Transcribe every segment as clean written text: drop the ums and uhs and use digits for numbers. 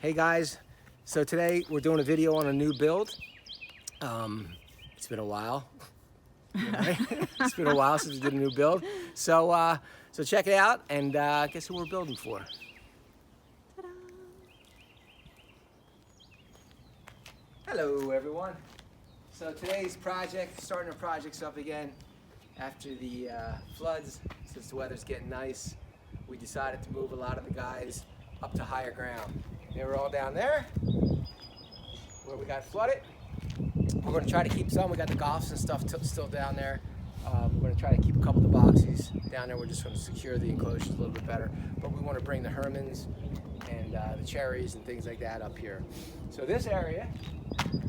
Hey guys, so today we're doing a video on a new build. It's been a while. Right? It's been a while since we did a new build. So check it out and guess who we're building for. Ta-da. Hello everyone. So today's project, starting our projects up again after the floods. Since the weather's getting nice, we decided to move a lot of the guys up to higher ground. They were all down there where we got flooded. We're going to try to keep some. We got the golfs and stuff still down there. We're going to try to keep a couple of the boxies down there. We're just going to secure the enclosures a little bit better. But we want to bring the Hermanns and the cherries and things like that up here. So this area,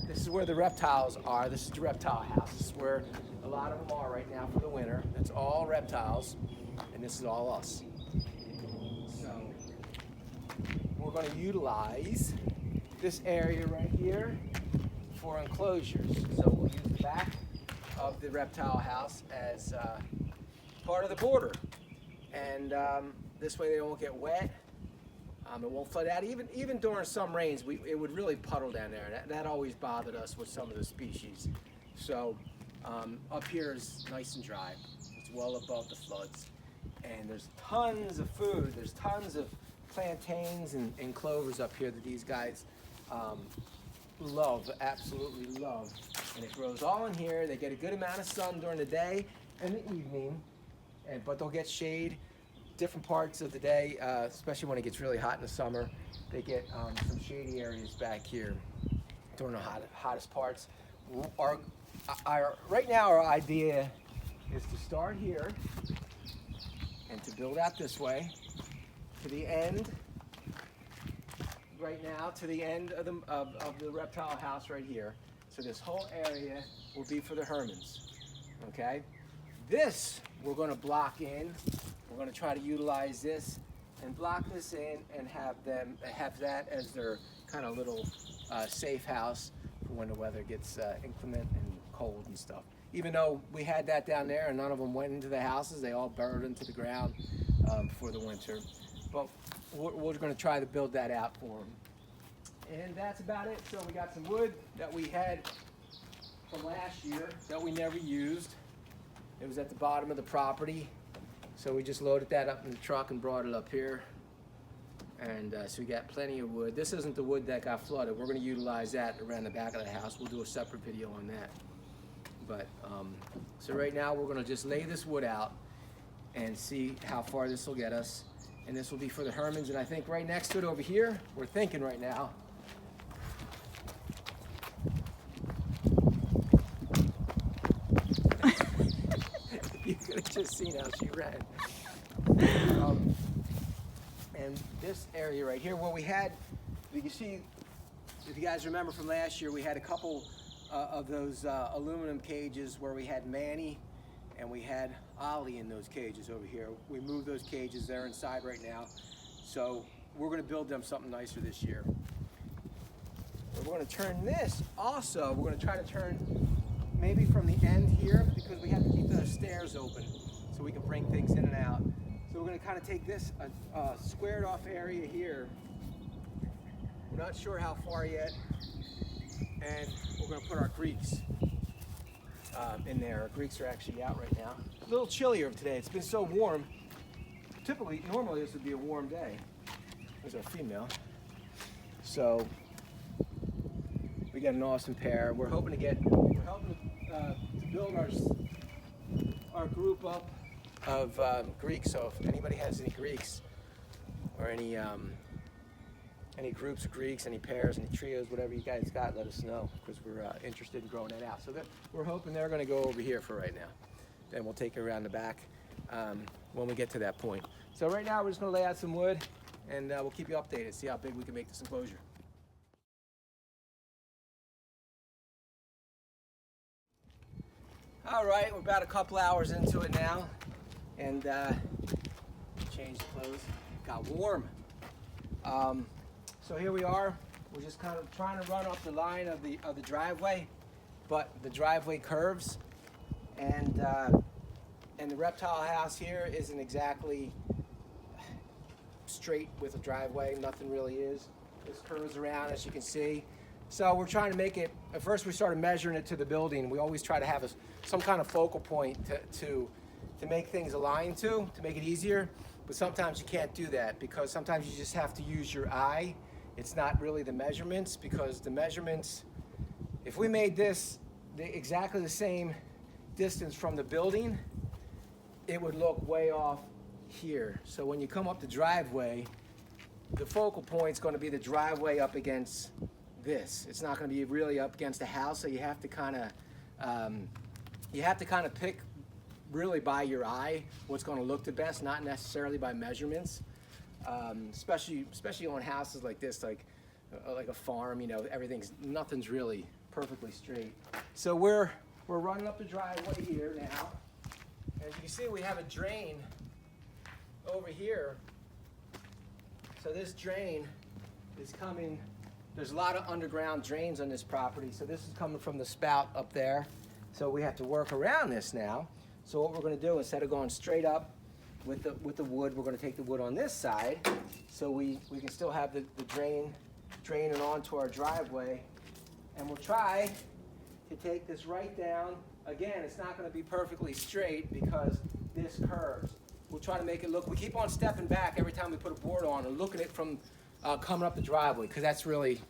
this is where the reptiles are. This is the reptile house. This is where a lot of them are right now for the winter. It's all reptiles, and this is all us. So we're going to utilize this area right here for enclosures. So we'll use the back of the reptile house as part of the border. And this way they won't get wet. It won't flood out. Even during some rains, it would really puddle down there. That always bothered us with some of the species. So up here is nice and dry. It's well above the floods. And there's tons of food. There's tons of plantains and clovers up here that these guys love, absolutely love. And it grows all in here. They get a good amount of sun during the day and the evening, but they'll get shade different parts of the day, especially when it gets really hot in the summer. They get some shady areas back here during the hottest parts. Right now our idea is to start here and to build out this way to the end, right now to the end of the reptile house right here. So this whole area will be for the Hermanns, okay? This we're going to block in. We're going to try to utilize this and block this in and have that as their kind of little safe house for when the weather gets inclement and cold and stuff. Even though we had that down there and none of them went into the houses, they all burrowed into the ground for the winter. But we're going to try to build that out for them. And that's about it. So we got some wood that we had from last year that we never used. It was at the bottom of the property. So we just loaded that up in the truck and brought it up here. And so we got plenty of wood. This isn't the wood that got flooded. We're going to utilize that around the back of the house. We'll do a separate video on that. But so right now we're going to just lay this wood out and see how far this will get us. And this will be for the Hermanns. And I think right next to it over here, we're thinking right now, you could have just seen how she ran. And this area right here, where we had, you can see, if you guys remember from last year, we had a couple of those aluminum cages where we had Manny and we had Ollie in those cages over here. We moved those cages, they're inside right now. So we're gonna build them something nicer this year. We're gonna turn this also, we're gonna try to turn maybe from the end here because we have to keep those stairs open so we can bring things in and out. So we're gonna kind of take this squared off area here. We're not sure how far yet. And we're gonna put our Greeks in there. Our Greeks are actually out right now. A little chillier today. It's been so warm. Normally this would be a warm day. There's our female. So we got an awesome pair. We're hoping to build our group up of Greeks. So if anybody has any Greeks or any groups of Greeks, any pairs, any trios, whatever you guys got, let us know because we're interested in growing that out. So we're hoping they're going to go over here for right now. Then we'll take it around the back when we get to that point. So right now we're just going to lay out some wood and we'll keep you updated, see how big we can make this enclosure. All right, we're about a couple hours into it now and changed clothes. Got warm. So here we are. We're just kind of trying to run up the line of the driveway, but the driveway curves, and the reptile house here isn't exactly straight with a driveway. Nothing really is. This curves around, as you can see. So we're trying to make it, at first we started measuring it to the building. We always try to have some kind of focal point to make things align to make it easier. But sometimes you can't do that because sometimes you just have to use your eye. It's not really the measurements, because the measurements, if we made this exactly the same distance from the building, it would look way off here. So when you come up the driveway, the focal point is going to be the driveway up against this. It's not going to be really up against the house, so you have to kind of pick really by your eye what's going to look the best, not necessarily by measurements. Especially on houses like this, like a farm, you know, nothing's really perfectly straight. So we're running up the driveway here now. As you can see, we have a drain over here. So this drain is coming, there's a lot of underground drains on this property. So this is coming from the spout up there. So we have to work around this now. So what we're gonna do, instead of going straight up with the wood, we're gonna take the wood on this side, so we can still have the drain draining onto our driveway. And we'll try to take this right down. Again, it's not gonna be perfectly straight because this curves. We'll try to make it look, we keep on stepping back every time we put a board on and look at it from coming up the driveway, because that's really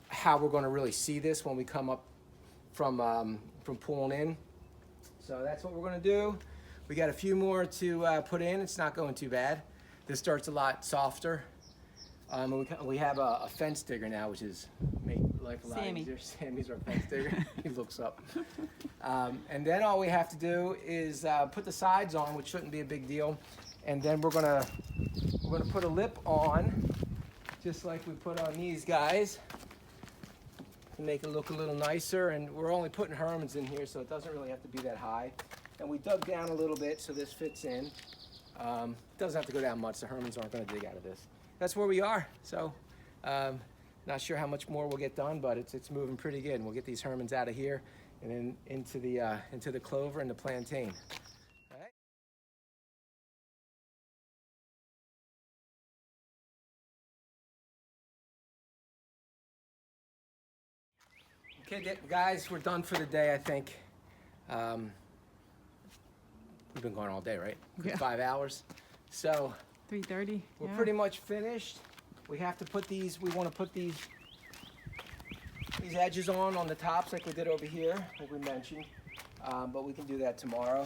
how we're gonna really see this when we come up from pulling in. So that's what we're gonna do. We got a few more to put in. It's not going too bad. This starts a lot softer. We have a fence digger now, which is make life a lot easier. Sammy's our fence digger. He looks up. And then all we have to do is put the sides on, which shouldn't be a big deal. And then we're gonna put a lip on, just like we put on these guys, to make it look a little nicer. And we're only putting Hermann's in here, so it doesn't really have to be that high. And we dug down a little bit so this fits in. It doesn't have to go down much. The Hermann's aren't going to dig out of this. That's where we are. So not sure how much more we'll get done, but it's moving pretty good. And we'll get these Hermann's out of here and then into the clover and the plantain. All right. Okay, guys, we're done for the day, I think. We've been going all day, right? Yeah. 5 hours. So 3:30. we're pretty much finished. We have to put these, we want to put these edges on the tops like we did over here, like we mentioned. But we can do that tomorrow.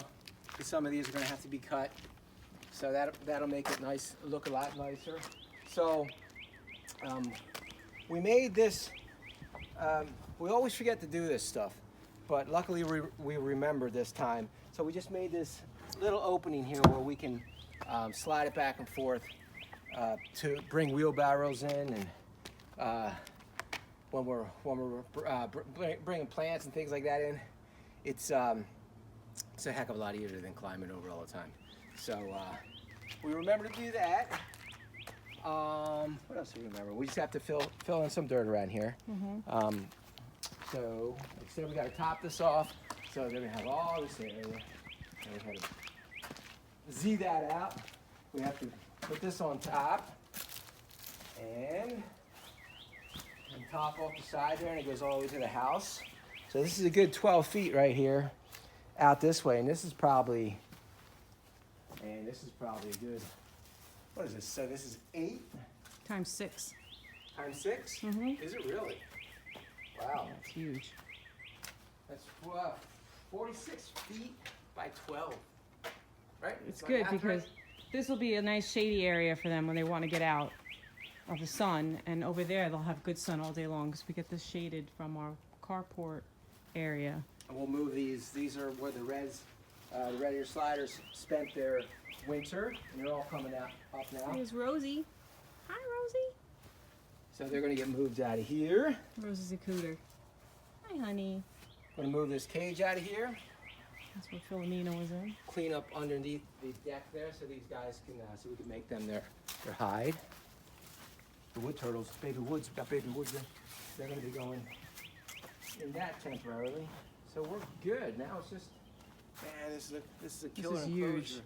Some of these are going to have to be cut. So that'll make it nice, look a lot nicer. So we made this, we always forget to do this stuff, but luckily we remember this time. So we just made this little opening here where we can slide it back and forth to bring wheelbarrows in, and when we're bringing plants and things like that in, it's a heck of a lot easier than climbing over all the time. So we remember to do that. What else do we remember? We just have to fill in some dirt around here. Mm-hmm. So like I said, we got to top this off. So they're gonna have all this area. And we have to Z that out. We have to put this on top and top off the side there, and it goes all the way to the house. So this is a good 12 feet right here out this way, and this is probably a good, what is this? So this is 8 times 6. times 6? Mm-hmm. Is it really? Wow. Yeah, it's huge. That's 46 feet by 12. Right? It's good because this will be a nice shady area for them when they want to get out of the sun, and over there they'll have good sun all day long because we get this shaded from our carport area. And we'll move these. These are where the Red Ear sliders spent their winter, and they're all coming up now. Here's Rosie. Hi, Rosie. So they're going to get moved out of here. Rosie's a cooter. Hi, honey. Going to move this cage out of here. That's what Philomena was in. Clean up underneath the deck there, so these guys can, so we can make them their hide. The wood turtles, baby woods, we got baby woods there. They're going to be going in that temporarily. So we're good. Now it's just, man, this is a killer This is enclosure. huge.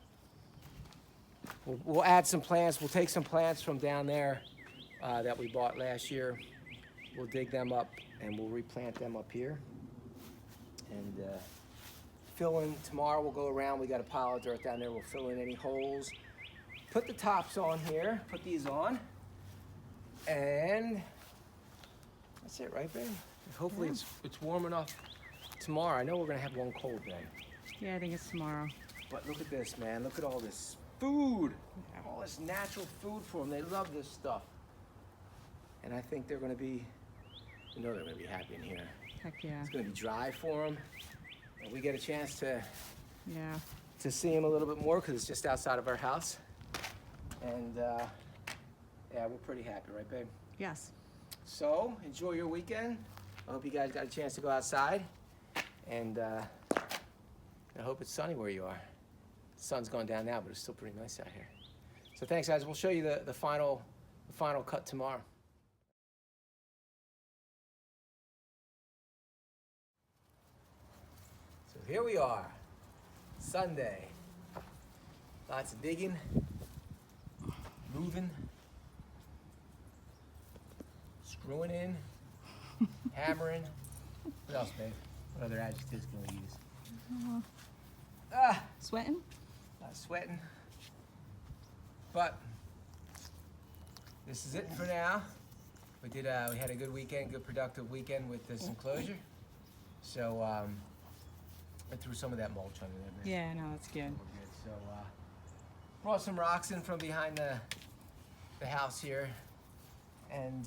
We'll add some plants. We'll take some plants from down there that we bought last year. We'll dig them up and we'll replant them up here. And fill in, tomorrow we'll go around, we got a pile of dirt down there, we'll fill in any holes. Put the tops on here, put these on. And that's it, right, babe? Hopefully it's warm enough tomorrow. I know we're gonna have one cold day. Yeah, I think it's tomorrow. But look at this, man. Look at all this food. All this natural food for them. They love this stuff. And I think they're gonna be, you know, they're gonna be happy in here. Heck yeah. It's gonna be dry for them. And we get a chance to see them a little bit more because it's just outside of our house. And yeah, we're pretty happy, right, babe? Yes. So enjoy your weekend. I hope you guys got a chance to go outside. And I hope it's sunny where you are. The sun's gone down now, but it's still pretty nice out here. So thanks, guys. We'll show you the final cut tomorrow. So here we are, Sunday. Lots of digging, moving, screwing in, hammering. What else, babe? What other adjectives can we use? Sweating? Sweating. But this is it for now. We had a good weekend, good productive weekend with this enclosure. So I threw some of that mulch under there, man. Yeah, no, that's good. We're good. So brought some rocks in from behind the house here, and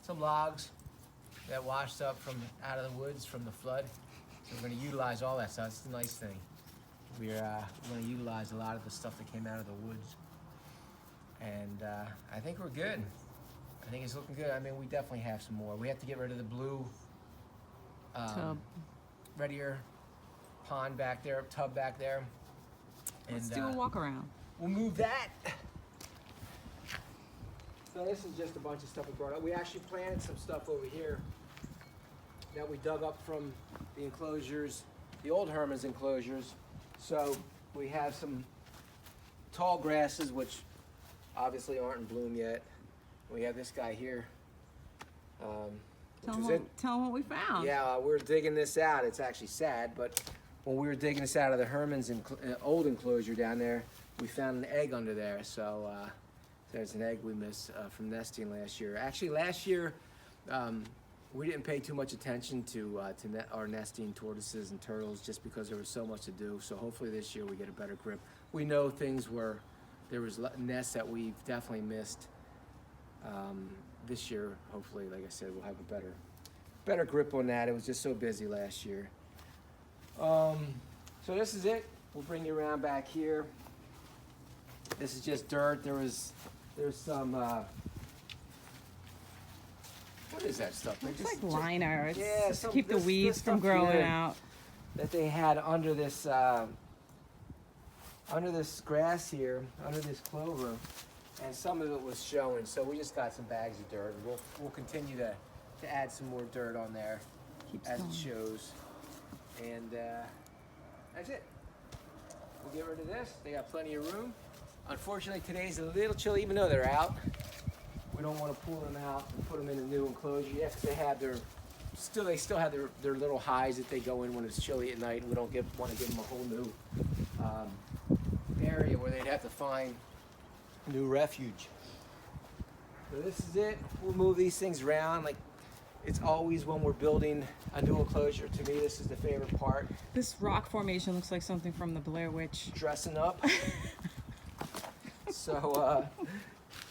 some logs that washed up from out of the woods from the flood. So we're going to utilize all that stuff. It's a nice thing. We're going to utilize a lot of the stuff that came out of the woods. And I think we're good. I think it's looking good. I mean, we definitely have some more. We have to get rid of the blue Tub. red ear pond back there, tub back there. Let's And do a walk around. we'll move that. So this is just a bunch of stuff we brought up. We actually planted some stuff over here that we dug up from the enclosures, the old Hermann's enclosures. So we have some tall grasses, which obviously aren't in bloom yet. We have this guy here. Tell them what we found. Yeah, we're digging this out. It's actually sad, but when we were digging this out of the Hermann's old enclosure down there, we found an egg under there. So there's an egg we missed from nesting last year. Actually, last year we didn't pay too much attention to our nesting tortoises and turtles just because there was so much to do. So hopefully this year we get a better grip. We know there was nests that we've definitely missed. This year, hopefully, like I said, we'll have a better grip on that. It was just so busy last year. So this is it. We'll bring you around back here. This is just dirt. There's some. What is that stuff? It's like liner. It's yeah, to keep the weeds from growing out. That they had under this grass here, under this clover, and some of it was showing. So we just got some bags of dirt. We'll continue to add some more dirt on there as it shows, and that's it. We'll get rid of this. They got plenty of room. Unfortunately, today's a little chilly, even though they're out. We don't want to pull them out and put them in a new enclosure yet, because they still have their little highs that they go in when it's chilly at night, and we don't want to give them a whole new area where they'd have to find new refuge. So this is it. We'll move these things around. Like it's always when we're building a new enclosure. To me, this is the favorite part. This rock formation looks like something from the Blair Witch. Dressing up. So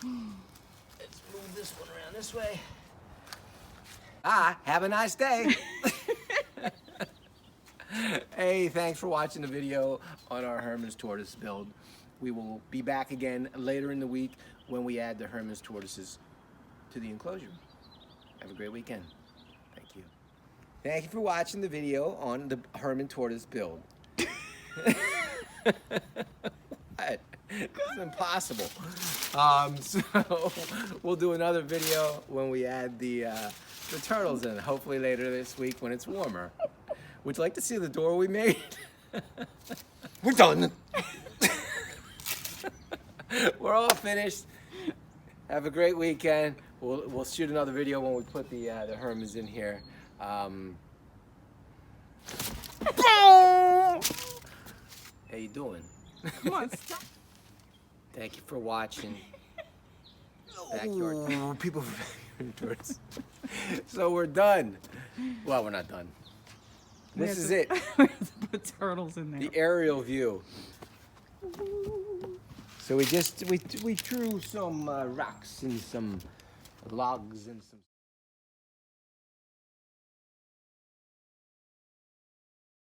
let's move this one around this way. Have a nice day. Hey, thanks for watching the video on our Hermann's tortoise build. We will be back again later in the week when we add the Hermann's tortoises to the enclosure. Have a great weekend. Thank you. Thank you for watching the video on the Hermann tortoise build. What? It's impossible. So we'll do another video when we add the turtles in, hopefully later this week when it's warmer. Would you like to see the door we made? We're done. We're all finished. Have a great weekend. We'll shoot another video when we put the Hermans in here. How you doing? Come on, stop. Thank you for watching. Backyard people from backyard tours. So we're done. Well, we're not done. This is it. We have to put turtles in there. The aerial view. So we threw some rocks and some logs and some